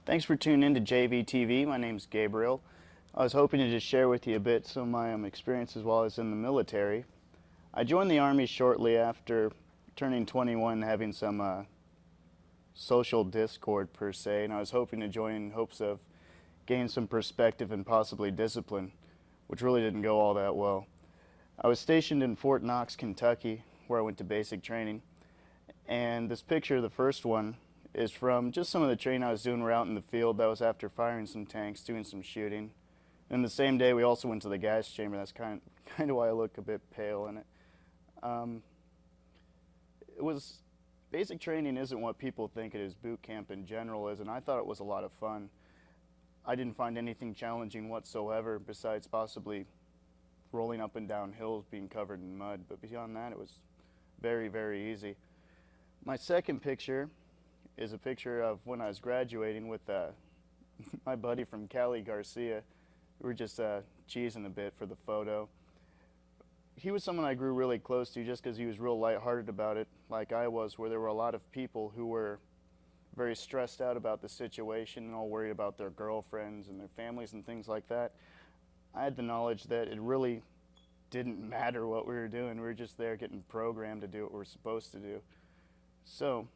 Thanks for tuning in to JVTV. My name's Gabriel. I was hoping to just share with you a bit some of my experiences while I was in the military. I joined the Army shortly after turning 21 and having some social discord per se, and I was hoping to join in hopes of gaining some perspective and possibly discipline, which really didn't go all that well. I was stationed in Fort Knox, Kentucky, where I went to basic training, and this picture, the first one, is from just some of the training I was doing. We're out in the field. That was after firing some tanks, doing some shooting. And the same day we also went to the gas chamber. That's kind of why I look a bit pale in it. It was, basic training isn't what people think it is, boot camp in general is, and I thought it was a lot of fun. I didn't find anything challenging whatsoever besides possibly rolling up and down hills being covered in mud, but beyond that it was very, very easy. My second picture is a picture of when I was graduating with my buddy from Cali, Garcia. We were just cheesing a bit for the photo. He was someone I grew really close to just because he was real lighthearted about it, like I was, where there were a lot of people who were very stressed out about the situation and all worried about their girlfriends and their families and things like that. I had the knowledge that it really didn't matter what we were doing. We were just there getting programmed to do what we were supposed to do. So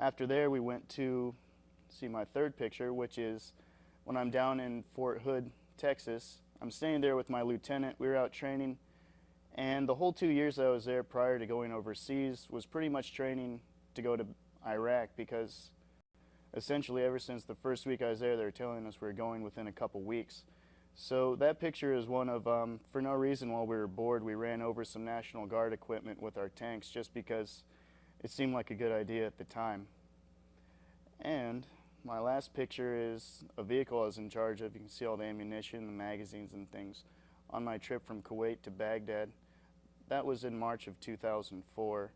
after there, we went to see my third picture, which is when I'm down in Fort Hood, Texas. I'm staying there with my lieutenant. We were out training, and the whole 2 years I was there prior to going overseas was pretty much training to go to Iraq, because essentially ever since the first week I was there, they were telling us we were going within a couple weeks. So that picture is one of, for no reason while we were bored, we ran over some National Guard equipment with our tanks just because it seemed like a good idea at the time. And my last picture is a vehicle I was in charge of. You can see all the ammunition, the magazines and things on my trip from Kuwait to Baghdad. That was in March of 2004.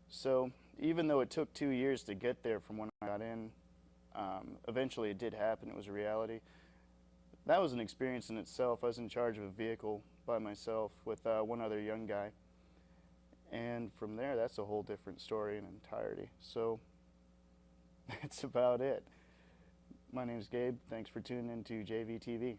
So even though it took 2 years to get there from when I got in, eventually it did happen. It was a reality. That was an experience in itself. I was in charge of a vehicle by myself with one other young guy. And from there, that's a whole different story in entirety. So that's about it. My name's Gabe. Thanks for tuning in to JVTV.